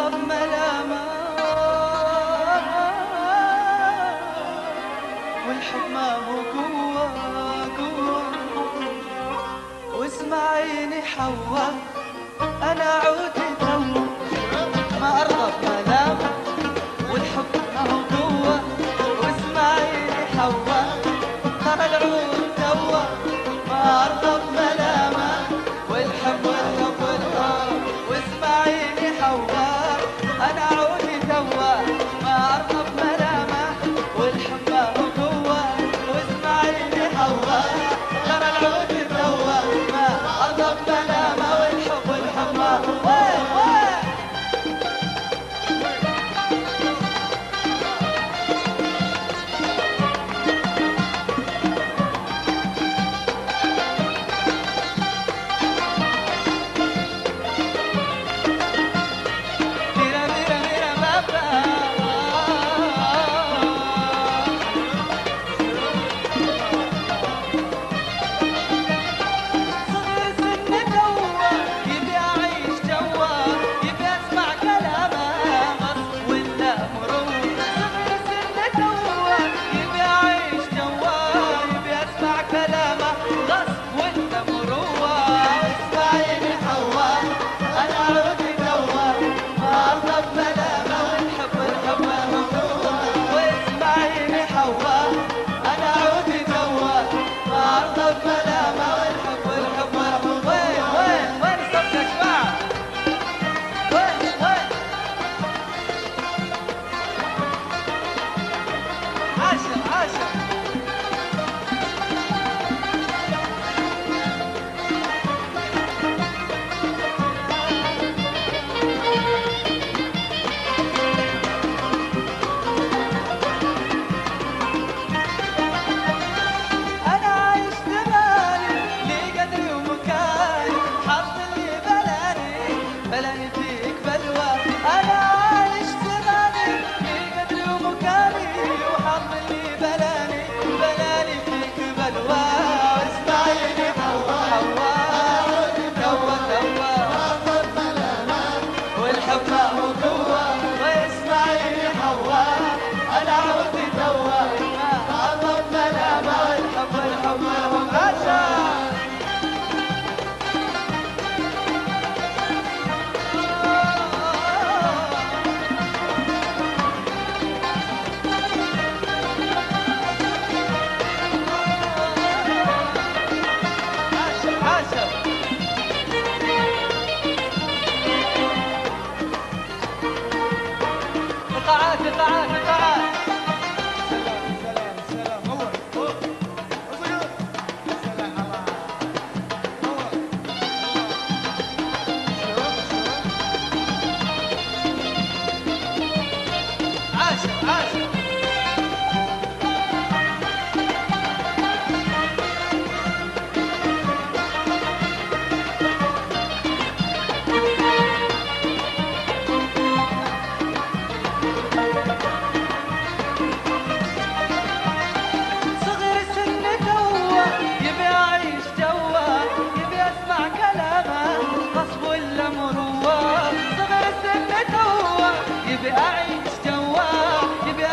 أرضى بملامة والحب ما هو قوة قوة. واسمعيني حوا أنا عودي تو ما أرضى بملامة والحب ما هو قوة. واسمعيني حوا ترى العود توا ما أرضى بملامة والحب والحب والحب. واسمعيني حوا أنا عودي توا ما أرضى بملامة والحب ما هو قوة. واسمعيني حوا ترى العود توا ما أرضى بملامة والحب والحب ما هو. قاعات قاعات قاعات. عاشر عاشر. أعيش جوا يبي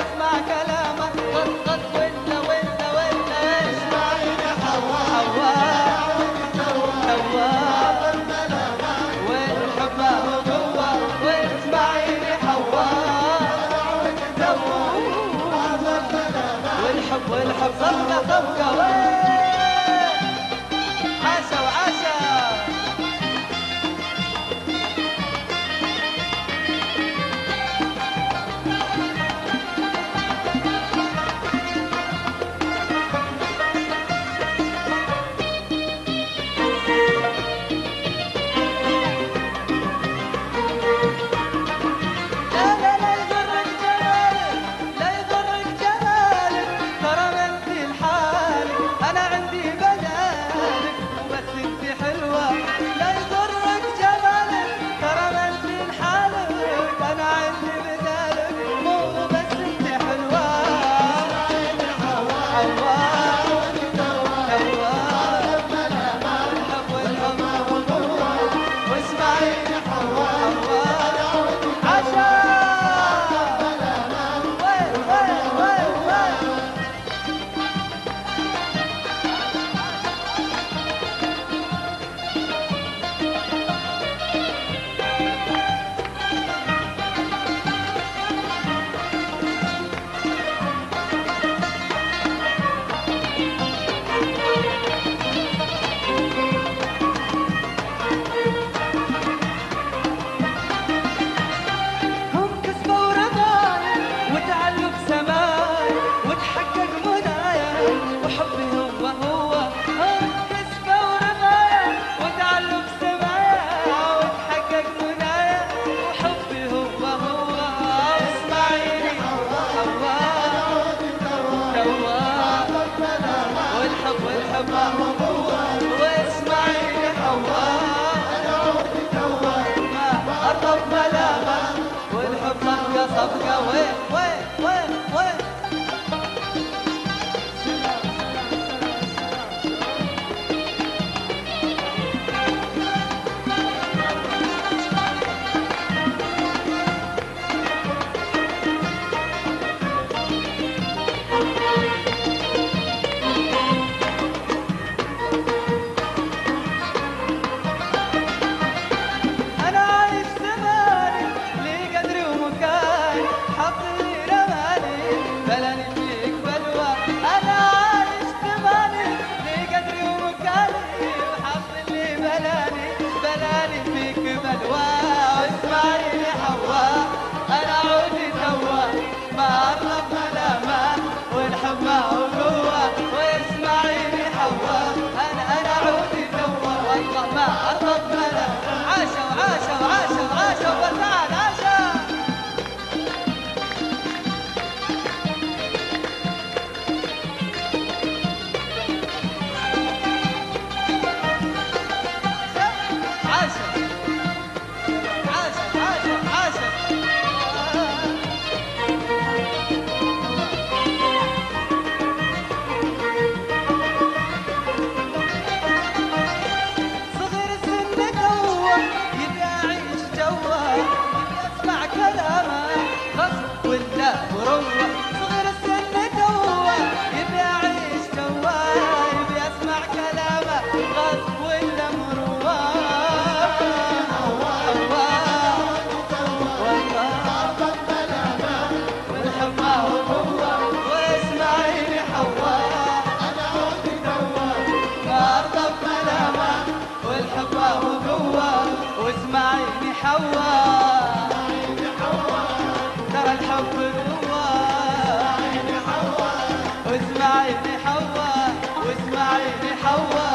فيك بلوى واسمعيني حواء انا عودي توا ما اطلب ملامة والحب ما هو قوة واسمعيني حواء انا عودي توا والله ما اطلب ملامة عاشوا عاشوا عاشوا عاشوا وتعال عاشوا وروح صغير السن توه يبي يعيش توه يبي يسمع كلامه غصب ولا مروه والحب ما هو قوه واسمعيني حواء انا عودي توه ما ارضى بملامه والحب ما هو قوه واسمعيني حواء ترى الحب واسمعيني حواء واسمعيني حواء